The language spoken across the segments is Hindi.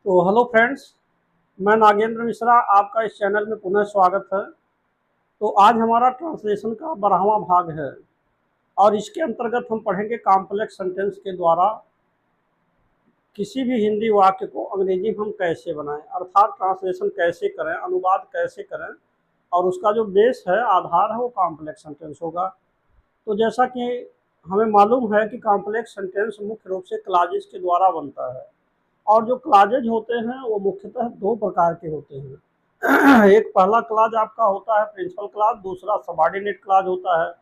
तो हेलो फ्रेंड्स, मैं नागेंद्र मिश्रा, आपका इस चैनल में पुनः स्वागत है। तो आज हमारा ट्रांसलेशन का 12वां भाग है और इसके अंतर्गत हम पढ़ेंगे कॉम्प्लेक्स सेंटेंस के द्वारा किसी भी हिंदी वाक्य को अंग्रेजी में हम कैसे बनाएं, अर्थात ट्रांसलेशन कैसे करें, अनुवाद कैसे करें, और उसका जो बेस है, आधार है, वो कॉम्प्लेक्स सेंटेंस होगा। तो जैसा कि हमें मालूम है कि कॉम्प्लेक्स सेंटेंस मुख्य रूप से क्लॉजेज के द्वारा बनता है और जो क्लॉजेज होते हैं वो मुख्यतः दो प्रकार के होते हैं। एक पहला क्लॉज आपका होता है प्रिंसिपल क्लॉज, दूसरा सबऑर्डिनेट क्लॉज होता है।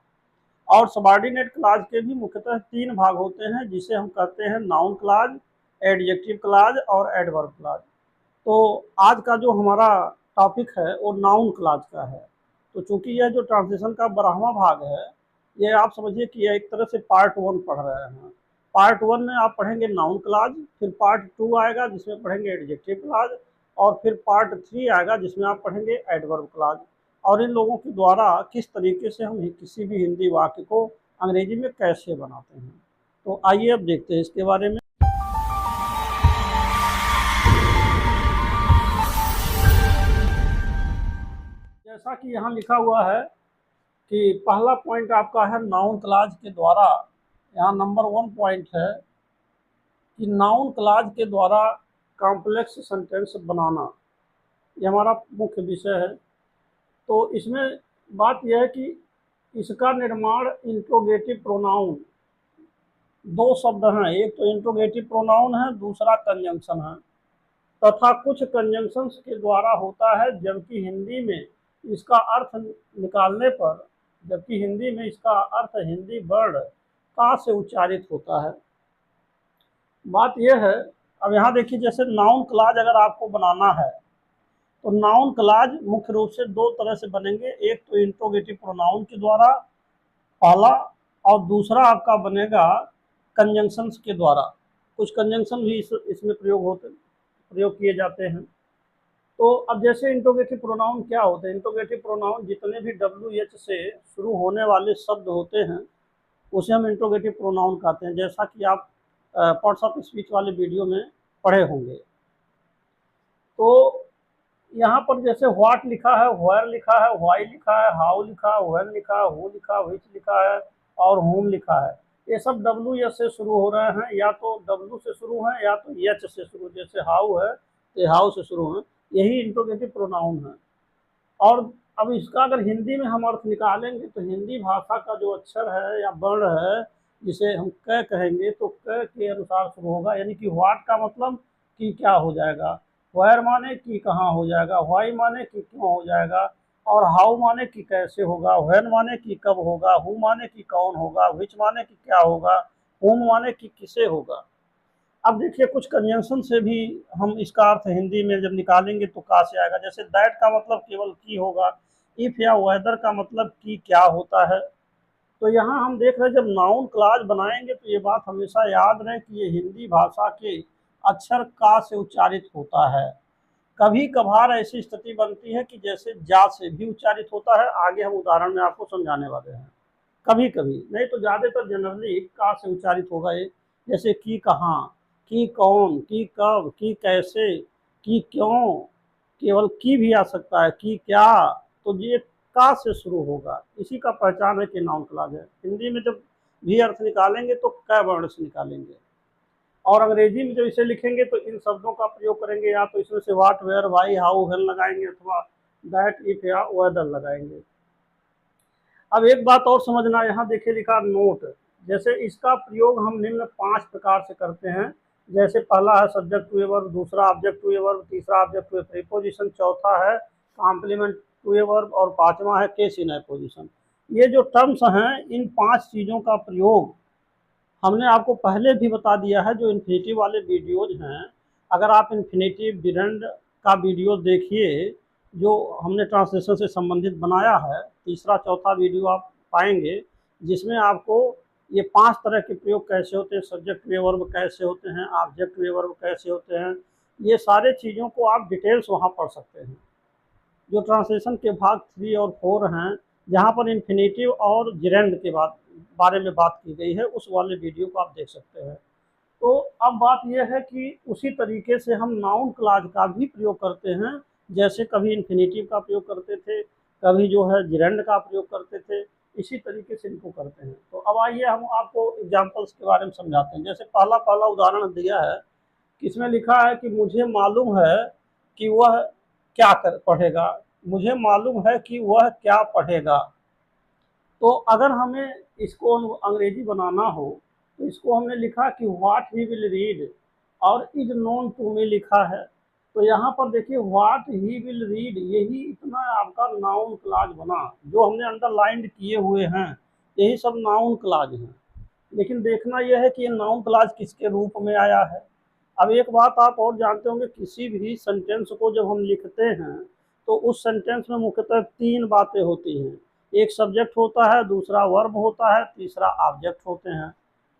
और सबऑर्डिनेट क्लॉज के भी मुख्यतः तीन भाग होते हैं, जिसे हम कहते हैं नाउन क्लॉज, एडजेक्टिव क्लॉज और एडवर्ब क्लॉज। तो आज का जो हमारा टॉपिक है वो नाउन क्लॉज का है। तो चूंकि यह जो ट्रांसलेशन का 12वां भाग है, ये आप समझिए कि यह एक तरह से पार्ट 1 पढ़ रहे हैं। पार्ट 1 में आप पढ़ेंगे नाउन क्लॉज, फिर पार्ट 2 आएगा जिसमें पढ़ेंगे एडजेक्टिव क्लॉज, और फिर पार्ट 3 आएगा जिसमें आप पढ़ेंगे एडवर्ब क्लॉज। और इन लोगों के द्वारा किस तरीके से हम किसी भी हिंदी वाक्य को अंग्रेजी में कैसे बनाते हैं। तो आइए अब देखते हैं इसके बारे में। जैसा कि यहाँ लिखा हुआ है कि पहला पॉइंट आपका है नाउन क्लॉज के द्वारा। यहाँ नंबर 1 पॉइंट है कि नाउन क्लॉज के द्वारा कॉम्प्लेक्स सेंटेंस बनाना, ये हमारा मुख्य विषय है। तो इसमें बात यह है कि इसका निर्माण इंट्रोगेटिव प्रोनाउन, दो शब्द हैं, एक तो इंट्रोगेटिव प्रोनाउन है, दूसरा कंजंक्शन है, तथा कुछ कंजंक्शंस के द्वारा होता है। जबकि हिंदी में इसका अर्थ निकालने पर, जबकि हिंदी में इसका अर्थ हिंदी वर्ड का से उच्चारित होता है। बात यह है, अब यहाँ देखिए, जैसे नाउन क्लॉज अगर आपको बनाना है तो नाउन क्लॉज मुख्य रूप से दो तरह से बनेंगे। एक तो इंट्रोगेटिव प्रोनाउन के द्वारा पहला, और दूसरा आपका बनेगा कंजंक्शंस के द्वारा। कुछ कंजंक्शन भी इसमें प्रयोग किए जाते हैं। तो अब जैसे इंट्रोगेटिव प्रोनाउन क्या होते हैं, इंट्रोगेटिव प्रोनाउन जितने भी WH से शुरू होने वाले शब्द होते हैं उसे हम इंट्रोगेटिव प्रोनाउन कहते हैं, जैसा कि आप पार्ट्स ऑफ स्पीच वाले वीडियो में पढ़े होंगे। तो यहाँ पर जैसे व्हाट लिखा है, वेयर लिखा है, व्हाई लिखा है, हाउ लिखा है, व्हेन लिखा है, हु लिखा है, व्हिच लिखा है और whom लिखा है, ये सब WH से शुरू हो रहे हैं, या तो W से शुरू हैं या तो H से शुरू। जैसे हाउ है तो हाउ से शुरू हैं, यही इंट्रोगेटिव प्रोनाउन है। और अब इसका अगर हिंदी में हम अर्थ निकालेंगे तो हिंदी भाषा का जो अक्षर है या वर्ण है, जिसे हम क कहेंगे, तो क के अनुसार शुरू होगा। यानी कि व्हाट का मतलब कि क्या हो जाएगा, वेयर माने कि कहाँ हो जाएगा, व्हाई माने कि क्यों हो जाएगा, और हाउ माने कि कैसे होगा, व्हेन माने कि कब होगा, हु माने कि कौन होगा, व्हिच माने कि क्या होगा, हुम माने कि किसे होगा। अब देखिए, कुछ कंजंक्शन से भी हम इसका अर्थ हिंदी में जब निकालेंगे तो का से आएगा। जैसे दैट का मतलब केवल की होगा, इफ या वेदर का मतलब कि क्या होता है। तो यहाँ हम देख रहे हैं, जब नाउन क्लॉज बनाएंगे तो ये बात हमेशा याद रहे कि ये हिंदी भाषा के अक्षर का से उच्चारित होता है। कभी कभार ऐसी स्थिति बनती है कि जैसे जा से भी उच्चारित होता है, आगे हम उदाहरण में आपको समझाने वाले हैं। कभी कभी नहीं तो ज़्यादातर जनरली का से उच्चारित होगा ये। जैसे कि कहाँ, कि कौन, कि कब, कि कैसे, कि क्यों, केवल की भी आ सकता है, कि क्या। तो ये का से शुरू होगा, इसी का पहचान है कि नाउन क्लॉज है। हिंदी में जब भी अर्थ निकालेंगे तो क वर्ण से निकालेंगे, और अंग्रेजी में जब इसे लिखेंगे तो इन शब्दों का प्रयोग करेंगे, या तो इसमें से what, where, why, how, when लगाएंगे, अथवा दैट, इफ या वेदर लगाएंगे। अब एक बात और समझना, यहाँ देखिए लिखा नोट। जैसे इसका प्रयोग हम निम्न 5 प्रकार से करते हैं। जैसे पहला है सब्जेक्ट टू ए वर्ब, दूसरा ऑब्जेक्ट टू ए वर्ब, तीसरा ऑब्जेक्ट टू ए प्रीपोजिशन, चौथा है कॉम्प्लीमेंट टू ए वर्ब, और पांचवा है केस इन एपोजिशन। ये जो टर्म्स हैं, इन 5 चीज़ों का प्रयोग हमने आपको पहले भी बता दिया है। जो इन्फिनेटिव वाले वीडियोज हैं, अगर आप इन्फिनेटिव डिरेंड का वीडियो देखिए जो हमने ट्रांसलेशन से संबंधित बनाया है, तीसरा चौथा वीडियो आप पाएंगे, जिसमें आपको ये 5 तरह के प्रयोग कैसे होते हैं, सब्जेक्ट टू ए वर्ब कैसे होते हैं, ऑब्जेक्ट टू ए वर्ब कैसे होते हैं, ये सारे चीज़ों को आप डिटेल्स वहाँ पढ़ सकते हैं। जो ट्रांसलेशन के भाग 3 और 4 हैं, जहाँ पर इन्फिनेटिव और जिरेंड के बारे में बात की गई है, उस वाले वीडियो को आप देख सकते हैं। तो अब बात यह है कि उसी तरीके से हम नाउन क्लॉज का भी प्रयोग करते हैं, जैसे कभी इन्फिनेटिव का प्रयोग करते थे, कभी जो है जिरेंड का प्रयोग करते थे, इसी तरीके से इनको करते हैं। तो अब आइए हम आपको एग्जाम्पल्स के बारे में समझाते हैं। जैसे पहला पहला उदाहरण दिया है, इसमें लिखा है कि मुझे मालूम है कि वह क्या कर पढ़ेगा, मुझे मालूम है कि वह क्या पढ़ेगा। तो अगर हमें इसको अंग्रेजी बनाना हो तो इसको हमने लिखा कि व्हाट ही विल रीड, और इज नोन टू मी लिखा है। तो यहाँ पर देखिए व्हाट ही विल रीड, यही इतना आपका नाउन क्लॉज बना, जो हमने अंडरलाइंड किए हुए हैं यही सब नाउन क्लॉज हैं। लेकिन देखना यह है कि ये नाउन क्लॉज किसके रूप में आया है। अब एक बात आप और जानते होंगे, किसी भी सेंटेंस को जब हम लिखते हैं तो उस सेंटेंस में मुख्यतः तीन बातें होती हैं। एक सब्जेक्ट होता है, दूसरा वर्ब होता है, तीसरा ऑब्जेक्ट होते हैं।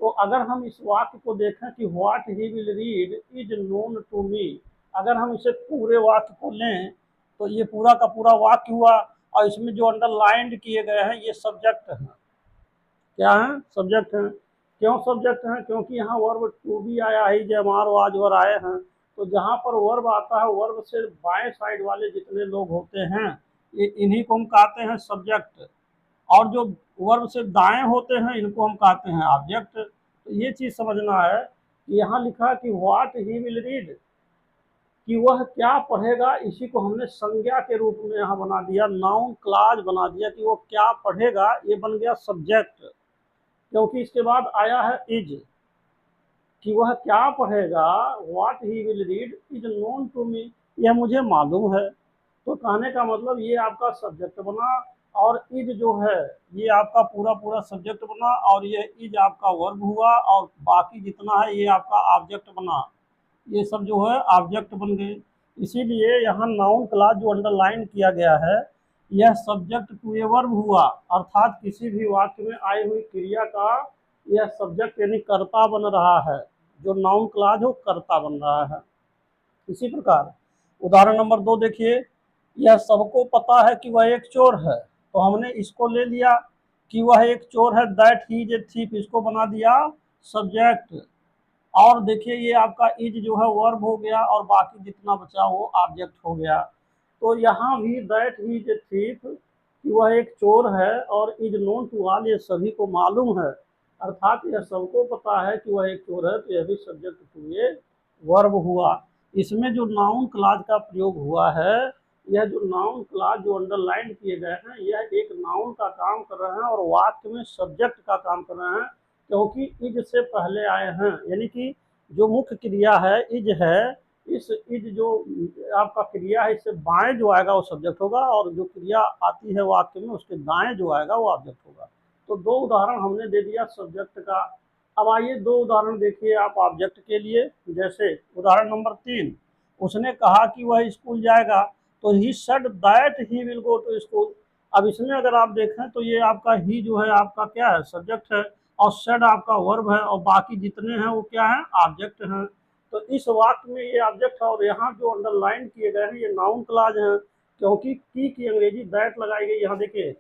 तो अगर हम इस वाक्य को देखें कि what he will read is known to me, अगर हम इसे पूरे वाक्य को लें तो ये पूरा का पूरा वाक्य हुआ, और इसमें जो अंडरलाइंड किए गए हैं ये सब्जेक्ट हैं। क्या है? सब्जेक्ट हैं। क्यों सब्जेक्ट हैं? क्योंकि यहाँ वर्ब टू भी आया है, जमार वाजवर आए हैं। तो जहाँ पर वर्ब आता है, वर्ब से बाएं साइड वाले जितने लोग होते हैं ये इन्हीं को हम कहते हैं सब्जेक्ट, और जो वर्ब से दाएं होते हैं इनको हम कहते हैं ऑब्जेक्ट। तो ये चीज समझना है कि यहाँ लिखा कि व्हाट ही विल रीड, कि वह क्या पढ़ेगा, इसी को हमने संज्ञा के रूप में यहाँ बना दिया, नाउन क्लॉज बना दिया कि वो क्या पढ़ेगा, ये बन गया सब्जेक्ट। क्योंकि इसके बाद आया है इज, कि वह क्या पढ़ेगा, what he will read is known to me, यह मुझे मालूम है। तो कहने का मतलब ये आपका सब्जेक्ट बना, और इज जो है ये आपका पूरा पूरा सब्जेक्ट बना, और ये इज आपका वर्ब हुआ, और बाकी जितना है ये आपका ऑब्जेक्ट बना। ये सब जो है ऑब्जेक्ट बन गए। इसीलिए यहाँ नाउन क्लॉज जो अंडरलाइन किया गया है यह सब्जेक्ट टू ए वर्ब हुआ, अर्थात किसी भी वाक्य में आई हुई क्रिया का यह सब्जेक्ट यानी कर्ता बन रहा है। जो नाउन क्लॉज हो कर्ता बन रहा है। इसी प्रकार उदाहरण नंबर 2 देखिए, यह सबको पता है कि वह एक चोर है। तो हमने इसको ले लिया कि वह एक चोर है, that he is a thief, इसको बना दिया सब्जेक्ट। और देखिए ये आपका इज जो है वर्ब हो गया, और बाकी जितना बचा वो ऑब्जेक्ट हो गया। तो यहाँ भी that he is a thief, कि वह एक चोर है, और इज नोन टू ऑल, ये सभी को मालूम है, अर्थात यह सबको पता है कि वह एक चोर है। तो यह भी सब्जेक्ट टू ए वर्ब हुआ। इसमें जो नाउन क्लॉज का प्रयोग हुआ है, यह जो नाउन क्लॉज जो अंडरलाइन किए गए हैं यह एक नाउन का काम कर रहे हैं और वाक्य में सब्जेक्ट का काम कर रहे हैं, क्योंकि इज से पहले आए हैं। यानी कि जो मुख्य क्रिया है इज है, इस इज जो आपका क्रिया है इससे बाएं जो आएगा वो सब्जेक्ट होगा, और जो क्रिया आती है वाक्य में उसके दाएं जो आएगा वो ऑब्जेक्ट होगा। तो दो उदाहरण हमने दे दिया सब्जेक्ट का। अब आइए दो उदाहरण देखिए आप ऑब्जेक्ट के लिए। जैसे उदाहरण नंबर 3, उसने कहा कि वह स्कूल जाएगा, तो he said that he will go to school. अब इसमें अगर आप देखें तो ये आपका ही जो है आपका क्या है, सब्जेक्ट है, और सेड आपका वर्ब है, और बाकी जितने हैं वो क्या है, ऑब्जेक्ट हैं। तो इस वाक्य में ये ऑब्जेक्ट है, और यहाँ जो अंडरलाइन किए गए हैं ये नाउन क्लॉज हैं, क्योंकि की अंग्रेजी दैट लगाई गई। यहाँ देखिए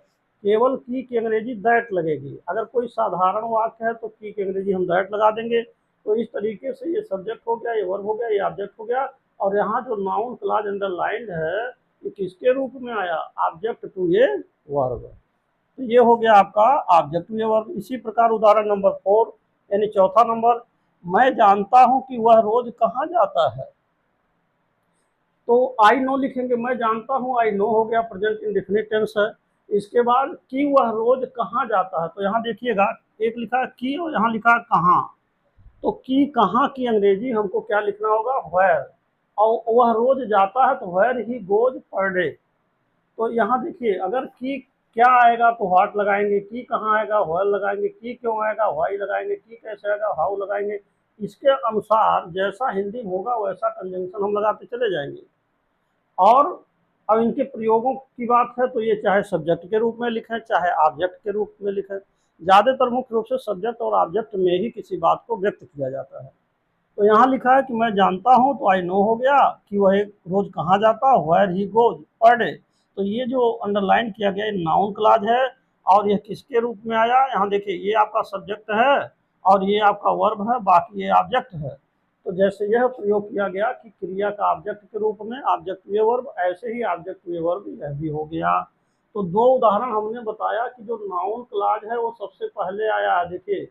केवल की अंग्रेजी दैट लगेगी। अगर कोई साधारण वाक्य है तो की अंग्रेजी हम दैट लगा देंगे। तो इस तरीके से ये सब्जेक्ट हो गया, ये वर्ब हो गया, ये ऑब्जेक्ट हो गया। और यहाँ जो नाउन क्लॉज अंडरलाइंड है ये किसके रूप में आया, ऑब्जेक्ट टू ए वर्ब। तो ये हो गया आपका ऑब्जेक्ट टू ए वर्ब। इसी प्रकार उदाहरण नंबर 4 यानी चौथा नंबर, मैं जानता हूं कि वह रोज कहाँ जाता है। तो आई नो लिखेंगे, मैं जानता हूं, आई नो हो गया, प्रेजेंट इंडेफिनिट टेंस है। इसके बाद कि वह रोज कहाँ जाता है, तो यहाँ देखिएगा एक लिखा है की और यहाँ लिखा है कहाँ। तो की कहाँ की अंग्रेजी हमको क्या लिखना होगा, वेयर, और वह रोज जाता है तो where he goes per day. तो यहाँ देखिए अगर की क्या आएगा तो व्हाट लगाएंगे, की कहाँ आएगा वेयर लगाएंगे, की क्यों आएगा व्हाई लगाएंगे, की कैसे आएगा हाउ लगाएंगे। इसके अनुसार जैसा हिंदी में होगा वैसा कंजंक्शन हम लगाते चले जाएंगे। और अब इनके प्रयोगों की बात है तो ये चाहे सब्जेक्ट के रूप में लिखें चाहे ऑब्जेक्ट के रूप में लिखें, ज़्यादातर मुख्य रूप से सब्जेक्ट और ऑब्जेक्ट में ही किसी बात को व्यक्त किया जाता है। तो यहाँ लिखा है कि मैं जानता हूँ तो आई नो हो गया, कि वह रोज कहाँ जाता, where he goes per day. तो ये जो अंडरलाइन किया गया नाउन क्लॉज है, और यह किसके रूप में आया, यहाँ देखिए ये आपका सब्जेक्ट है, और ये आपका वर्ब है, बाकी ये ऑब्जेक्ट है। तो जैसे यह प्रयोग किया गया कि क्रिया का ऑब्जेक्ट के रूप में ऑब्जेक्ट टू ए वर्ब, ऐसे ही ऑब्जेक्ट टू ए वर्ब यह भी हो गया। तो दो उदाहरण हमने बताया कि जो नाउन क्लॉज है वो सबसे पहले आया है, देखिए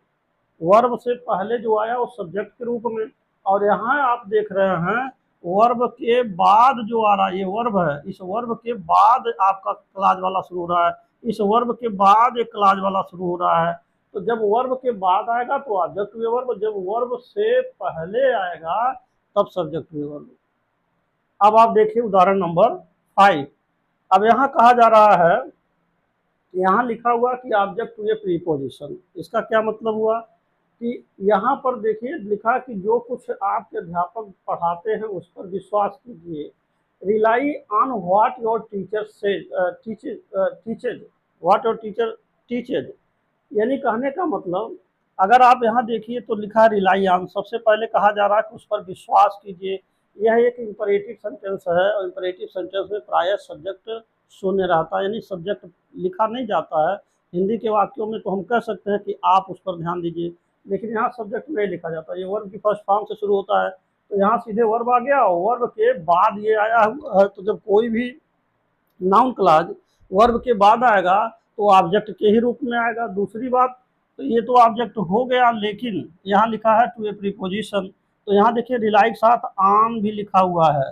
वर्ब से पहले जो आया वो सब्जेक्ट के रूप में, और यहाँ आप देख रहे हैं वर्ब के बाद जो आ रहा है ये वर्ब है, इस वर्ब के बाद आपका क्लॉज वाला शुरू हो रहा है, इस वर्ब के बाद एक क्लॉज वाला शुरू हो रहा है। तो जब वर्ब के बाद आएगा तो ऑब्जेक्ट टू ए वर्ब, जब वर्ब से पहले आएगा तब सब्जेक्ट टू ए वर्ब। अब आप देखिए उदाहरण नंबर 5। अब यहाँ कहा जा रहा है, यहाँ लिखा हुआ कि ऑब्जेक्ट टू ए प्रीपोजिशन, इसका क्या मतलब हुआ कि यहाँ पर देखिए लिखा कि जो कुछ आपके अध्यापक पढ़ाते हैं उस पर विश्वास कीजिए। Rely on what your teacher से teaches what your teacher teaches, यानी कहने का मतलब अगर आप यहाँ देखिए तो लिखा है रिलाई ऑन, सबसे पहले कहा जा रहा है कि उस पर विश्वास कीजिए। यह एक इंपरेटिव सेंटेंस है और इंपरेटिव सेंटेंस में प्रायः सब्जेक्ट शून्य रहता है, यानी सब्जेक्ट लिखा नहीं जाता है। हिंदी के वाक्यों में तो हम कह सकते हैं कि आप उस पर ध्यान दीजिए, लेकिन यहाँ सब्जेक्ट नहीं लिखा जाता, ये वर्ब की फर्स्ट फॉर्म से शुरू होता है, तो यहाँ सीधे वर्ब आ गया और वर्ब के बाद ये आया हुआ है। तो जब कोई भी नाउन क्लॉज वर्ब के बाद आएगा तो ऑब्जेक्ट के ही रूप में आएगा। दूसरी बात, तो ये तो ऑब्जेक्ट हो गया, लेकिन यहाँ लिखा है टू ए प्रीपोजिशन, तो यहाँ देखिए रिलाई के साथ ऑन भी लिखा हुआ है,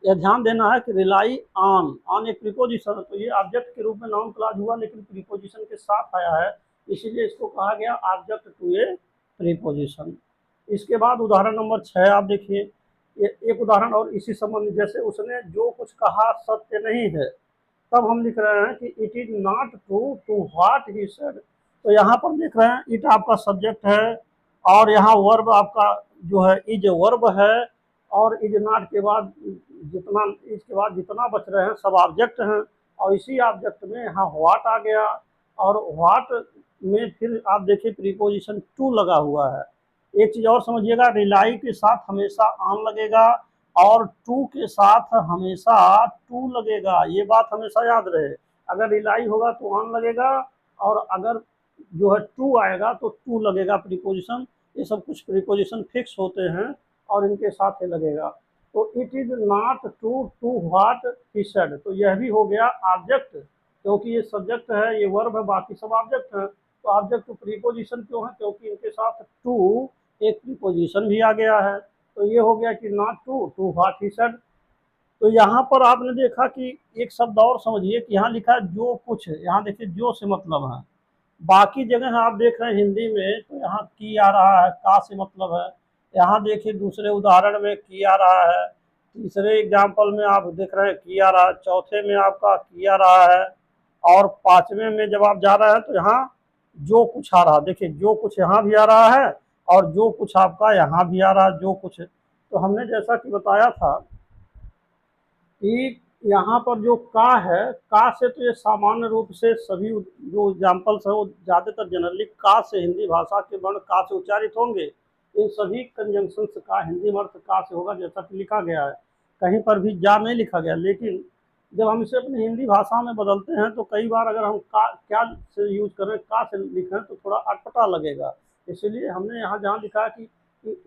यह ध्यान देना है कि रिलाई ऑन एक प्रीपोजिशन है, तो ये ऑब्जेक्ट के रूप में नाउन क्लॉज हुआ लेकिन प्रीपोजिशन के साथ आया है, इसीलिए इसको कहा गया ऑब्जेक्ट टू ए प्रीपोजिशन। इसके बाद उदाहरण नंबर 6 आप देखिए, एक उदाहरण और इसी संबंध, जैसे उसने जो कुछ कहा सत्य नहीं है, तब हम लिख रहे हैं कि it is not true to what he said. तो यहाँ पर देख रहे हैं इट आपका सब्जेक्ट है और यहाँ वर्ब आपका जो है इज वर्ब है, और इज नॉट के बाद जितना इसके बाद जितना बच रहे हैं सब ऑब्जेक्ट हैं, और इसी ऑब्जेक्ट में यहाँ व्हाट आ गया, और व्हाट में फिर आप देखिए प्रीपोजिशन टू लगा हुआ है। एक चीज़ और समझिएगा, रिलाई के साथ हमेशा ऑन लगेगा और टू के साथ हमेशा टू लगेगा, ये बात हमेशा याद रहे। अगर रिलाई होगा तो ऑन लगेगा, और अगर जो है टू आएगा तो टू लगेगा प्रीपोजिशन। ये सब कुछ प्रीपोजिशन फिक्स होते हैं और इनके साथ ही लगेगा। तो it is not true to what he said, तो यह भी हो गया ऑब्जेक्ट, क्योंकि ये सब्जेक्ट है, ये वर्ब है, बाकी सब ऑब्जेक्ट है। तो ऑब्जेक्ट टू प्रीपोजिशन क्यों है, क्योंकि इनके साथ टू एक प्रीपोजिशन भी आ गया है। तो ये हो गया कि not true to what he said. तो यहाँ पर आपने देखा कि एक शब्द और समझिए कि यहाँ लिखा है जो कुछ, यहाँ देखिए जो से मतलब है, बाकी जगह आप देख रहे हैं हिंदी में तो यहाँ की आ रहा है, का से मतलब है। यहाँ देखिए दूसरे उदाहरण में की आ रहा है, तीसरे एग्जाम्पल में आप देख रहे हैं की आ रहा है, चौथे में आपका की आ रहा है, और पांचवें में जब आप जा रहे हैं तो यहाँ जो कुछ आ रहा है। देखिए जो कुछ यहाँ भी आ रहा है और जो कुछ आपका यहाँ भी आ रहा है, जो कुछ। तो हमने जैसा कि बताया था कि यहाँ पर जो का है, का से तो ये सामान्य रूप से सभी जो एग्जाम्पल्स है वो ज़्यादातर जनरली का से, हिंदी भाषा के वर्ण का से उच्चारित होंगे। इन सभी कंजंक्शन का हिंदी अर्थ का से होगा, जैसा कि लिखा गया है, कहीं पर भी जा नहीं लिखा गया। लेकिन जब हम इसे अपनी हिंदी भाषा में बदलते हैं तो कई बार अगर हम का क्या से यूज करें, का से लिखें तो थोड़ा अटपटा लगेगा। इसलिए हमने यहाँ जहाँ लिखा कि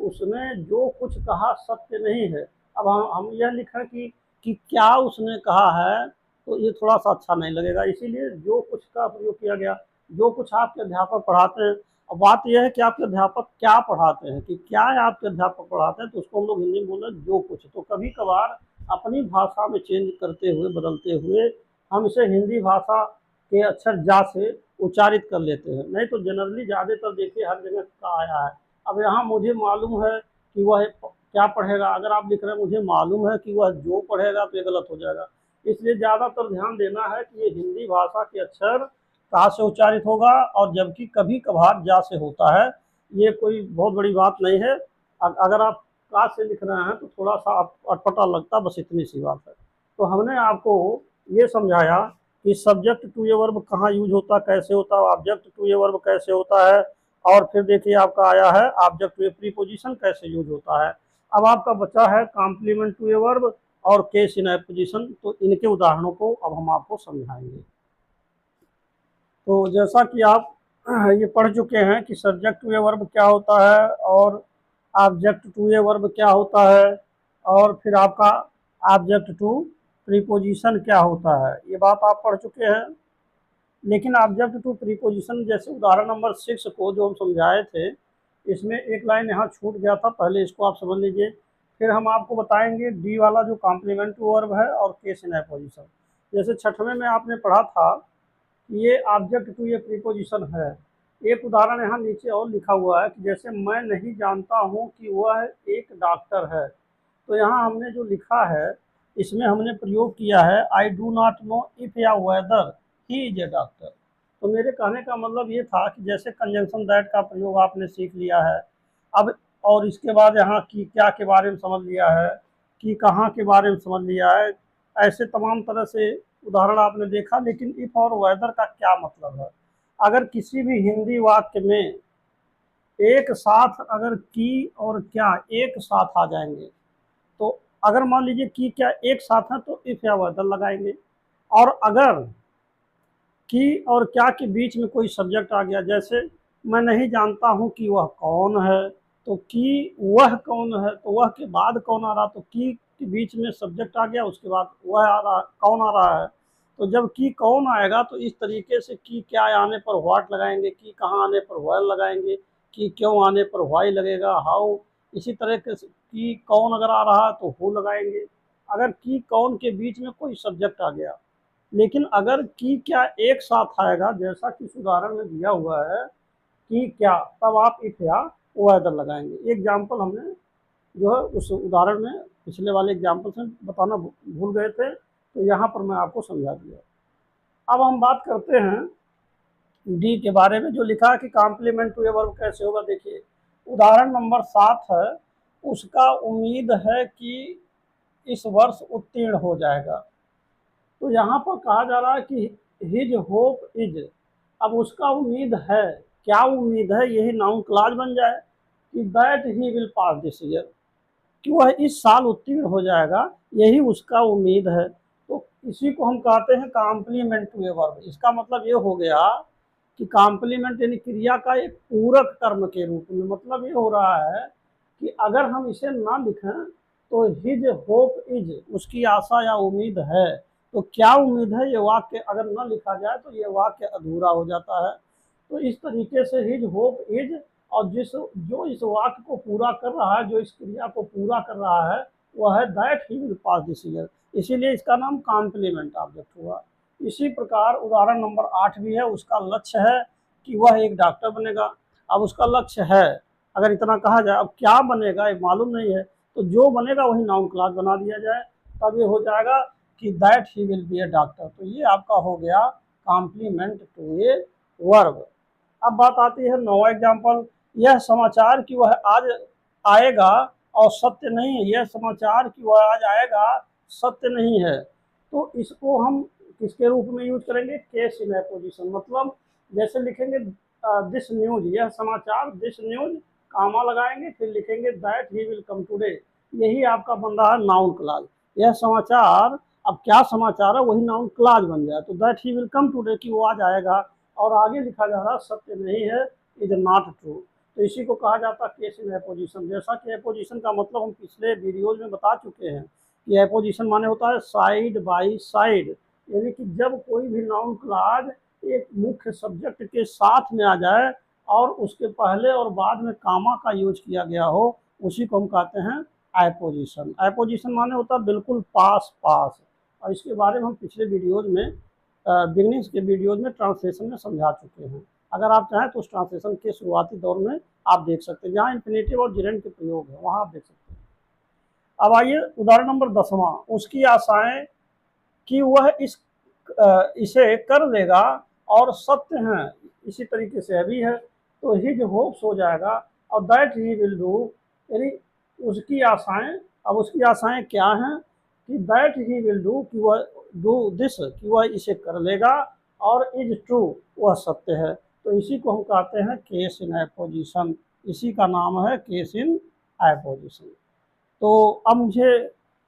उसने जो कुछ कहा सत्य नहीं है, अब हम यह लिखें कि क्या उसने कहा है, तो ये थोड़ा सा अच्छा नहीं लगेगा, इसीलिए जो कुछ का प्रयोग किया गया। जो कुछ आपके अध्यापक पढ़ाते हैं, अब बात यह है कि आपके अध्यापक क्या पढ़ाते हैं, कि क्या है आपके अध्यापक पढ़ाते हैं, तो उसको हम लोग हिंदी में बोले जो कुछ। तो कभी कभार अपनी भाषा में चेंज करते हुए, बदलते हुए हम इसे हिंदी भाषा के अक्षर जा से उच्चारित कर लेते हैं, नहीं तो जनरली ज़्यादातर देखिए हर जगह का आया है। अब यहाँ मुझे मालूम है कि वह क्या पढ़ेगा, अगर आप लिख रहे हैं मुझे मालूम है कि वह जो पढ़ेगा तो ये गलत हो जाएगा। इसलिए ज़्यादातर ध्यान देना है कि ये हिंदी भाषा के अक्षर का से उच्चारित होगा, और जबकि कभी कभार जा से होता है, ये कोई बहुत बड़ी बात नहीं है। अगर आप का से लिख रहे हैं तो थोड़ा सा अटपटा लगता, बस इतनी सी बात है। तो हमने आपको ये समझाया कि सब्जेक्ट टू ए वर्ब कहाँ यूज होता, कैसे होता है, ऑब्जेक्ट टू ए वर्ब कैसे होता है, और फिर देखिए आपका आया है ऑब्जेक्ट टू ए प्रीपोजिशन कैसे यूज होता है। अब आपका बचा है कॉम्प्लीमेंट टू ए वर्ब और केस इन एपोजिशन, तो इनके उदाहरणों को अब हम आपको समझाएंगे। तो जैसा कि आप ये पढ़ चुके हैं कि सब्जेक्ट टू ए वर्ब क्या होता है और ऑब्जेक्ट टू ए वर्ब क्या होता है, और फिर आपका ऑब्जेक्ट टू प्रीपोजिशन क्या होता है, ये बात आप पढ़ चुके हैं। लेकिन ऑब्जेक्ट टू प्रीपोजिशन जैसे उदाहरण नंबर 6 को जो हम समझाए थे, इसमें एक लाइन यहाँ छूट गया था, पहले इसको आप समझ लीजिए। फिर हम आपको बताएंगे डी वाला जो कॉम्प्लीमेंट टू वर्ब है और केस इन एपोजिशन। जैसे छठवें में आपने पढ़ा था ये ऑब्जेक्ट टू ये प्रीपोजिशन है। एक उदाहरण यहाँ नीचे और लिखा हुआ है कि जैसे मैं नहीं जानता हूँ कि वह एक डॉक्टर है। तो यहाँ हमने जो लिखा है इसमें हमने प्रयोग किया है I do not know if या whether he is a doctor. तो मेरे कहने का मतलब ये था कि जैसे कंजंक्शन दैट का प्रयोग आपने सीख लिया है अब, और इसके बाद यहाँ की क्या के बारे में समझ लिया है, कि कहाँ के बारे में समझ लिया है, ऐसे तमाम तरह से उदाहरण आपने देखा। लेकिन इफ और वेदर का क्या मतलब है? अगर किसी भी हिंदी वाक्य में एक साथ अगर की और क्या एक साथ आ जाएंगे, तो अगर मान लीजिए कि क्या एक साथ है तो इफ या वेदर लगाएंगे। और अगर की और क्या के बीच में कोई सब्जेक्ट आ गया, जैसे मैं नहीं जानता हूँ कि वह कौन है, तो की वह कौन है, तो वह के बाद कौन आ रहा, तो की के बीच में सब्जेक्ट आ गया, उसके बाद वह आ रहा, कौन आ रहा है। तो जब की कौन आएगा तो इस तरीके से की क्या आने पर व्हाट लगाएंगे, की कहाँ आने पर वेल लगाएंगे, की क्यों आने पर वाई लगेगा, हाउ। इसी तरह के की कौन अगर आ रहा है तो हु लगाएंगे, अगर की कौन के बीच में कोई सब्जेक्ट आ गया। लेकिन अगर की क्या एक साथ आएगा जैसा कि इस उदाहरण में दिया हुआ है कि क्या, तब आप इफ या वेदर लगाएंगे। एग्जाम्पल हमने जो है उस उदाहरण में पिछले वाले एग्जाम्पल से बताना भूल गए थे, तो यहाँ पर मैं आपको समझा दिया। अब हम बात करते हैं डी के बारे में, जो लिखा है कि कॉम्प्लीमेंट टू ए वर्ब कैसे होगा। देखिए उदाहरण नंबर 7 है, उसका उम्मीद है कि इस वर्ष उत्तीर्ण हो जाएगा। तो यहाँ पर कहा जा रहा है कि हिज होप इज, अब उसका उम्मीद है, क्या उम्मीद है, यही नाउन क्लॉज बन जाए कि that he will pass this year, कि वह इस साल उत्तीर्ण हो जाएगा, यही उसका उम्मीद है। तो इसी को हम कहते हैं कॉम्प्लीमेंट टू ए वर्ब। इसका मतलब ये हो गया कि कॉम्प्लीमेंट यानी क्रिया का एक पूरक कर्म के रूप में। मतलब ये हो रहा है कि अगर हम इसे ना लिखें तो हिज होप इज, उसकी आशा या उम्मीद है, तो क्या उम्मीद है, ये वाक्य अगर न लिखा जाए तो ये वाक्य अधूरा हो जाता है। तो इस तरीके से हिज होप इज, और जो इस वाक्य को पूरा कर रहा है, जो इस क्रिया को पूरा कर रहा है, वह है that he will pass this year, इसीलिए इसका नाम कॉम्प्लीमेंट ऑब्जेक्ट हुआ। इसी प्रकार उदाहरण नंबर 8 भी है, उसका लक्ष्य है कि वह एक डॉक्टर बनेगा। अब उसका लक्ष्य है, अगर इतना कहा जाए, अब क्या बनेगा ये मालूम नहीं है, तो जो बनेगा वही नाउन क्लॉज बना दिया जाए, तब ये हो जाएगा कि that he will be A doctor. तो ये आपका हो गया कॉम्प्लीमेंट टू ए वर्ब। अब बात आती है 9वां एग्जाम्पल, यह समाचार कि वह आज आएगा और सत्य नहीं है, यह समाचार कि वह आज आएगा सत्य नहीं है। तो इसको हम किसके रूप में यूज करेंगे, केस इन एपोजिशन। मतलब जैसे लिखेंगे दिस न्यूज, यह समाचार, दिस न्यूज कामा लगाएंगे, फिर लिखेंगे that he will come today, यही आपका बन रहा है नाउन क्लॉज। यह समाचार, अब क्या समाचार है वही नाउन क्लॉज बन जाए, तो that he will come today कि वो आज आएगा, और आगे लिखा जा रहा सत्य नहीं है, इज नॉट ट्रू। तो इसी को कहा जाता है केस इन एपोजिशन। जैसा कि एपोजिशन का मतलब हम पिछले वीडियोज में बता चुके हैं कि एपोजिशन माने होता है साइड बाई साइड, यानी कि जब कोई भी नाउन क्लॉज एक मुख्य सब्जेक्ट के साथ में आ जाए और उसके पहले और बाद में कामा का यूज किया गया हो, उसी को हम कहते हैं एपोजिशन। एपोजिशन माने होता है बिल्कुल पास पास, और इसके बारे में हम पिछले वीडियोज में बिगनिंग्स के वीडियोज में ट्रांसलेशन में समझा चुके हैं। अगर आप चाहें तो उस ट्रांसलेशन के शुरुआती दौर में आप देख सकते हैं, जहाँ इन्फिनेटिव और जिरेंट के प्रयोग है वहाँ आप देख सकते हैं। अब आइए उदाहरण नंबर 10वां, उसकी आशाएं कि वह इसे कर लेगा और सत्य हैं, इसी तरीके से अभी है, तो हिज होप्स हो जाएगा, और दैट ही विल डू, यानी उसकी आशाएं। अब उसकी आशाएं क्या हैं, कि दैट ही विल डू, कि वह डू दिस, कि वह इसे कर लेगा, और इज ट्रू, वह सत्य है। तो इसी को हम कहते हैं केस इन एपोजिशन, इसी का नाम है केस इन एपोजिशन। तो अब मुझे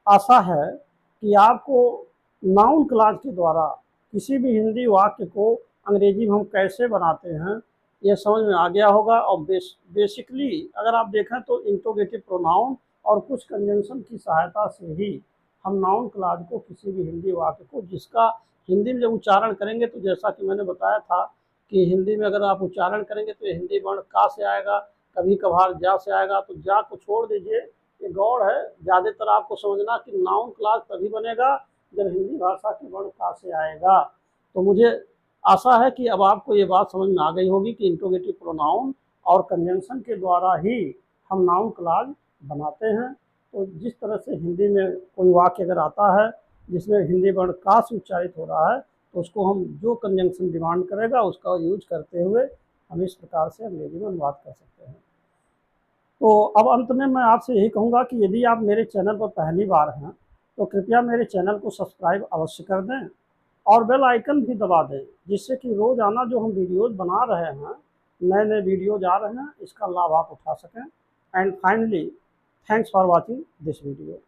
आशा है कि आपको नाउन क्लॉज के द्वारा किसी भी हिंदी वाक्य को अंग्रेजी में हम कैसे बनाते हैं ये समझ में आ गया होगा। और बेसिकली अगर आप देखें तो इंट्रोगेटिव प्रोनाउन और कुछ कंजंक्शन की सहायता से ही हम नाउन क्लॉज को किसी भी हिंदी वाक्य को, जिसका हिंदी में जब उच्चारण करेंगे तो जैसा कि मैंने बताया था कि हिंदी में अगर आप उच्चारण करेंगे तो हिंदी वर्ण का से आएगा, कभी कभार जा से आएगा। तो जा को छोड़ दीजिए, ये गौड़ है। ज़्यादातर आपको समझना कि नाउन क्लॉज तभी बनेगा जब हिंदी भाषा के वर्ण का से आएगा। तो मुझे आशा है कि अब आपको ये बात समझ में आ गई होगी कि इंट्रोगेटिव प्रोनाउन और कंजंक्शन के द्वारा ही हम नाउन क्लॉज बनाते हैं। तो जिस तरह से हिंदी में कोई वाक्य अगर आता है जिसमें हिंदी वर्ण का से उच्चारित हो रहा है तो उसको हम जो कंजंक्शन डिमांड करेगा उसका यूज करते हुए हम इस प्रकार से अंग्रेजी में अनुवाद कर सकते हैं। तो अब अंत में मैं आपसे यही कहूँगा कि यदि आप मेरे चैनल पर पहली बार हैं तो कृपया मेरे चैनल को सब्सक्राइब अवश्य कर दें और बेल आइकन भी दबा दें, जिससे कि रोज़ाना जो हम वीडियोज़ बना रहे हैं, नए नए वीडियोज़ आ रहे हैं, इसका लाभ आप उठा सकें। And finally, thanks for watching this video.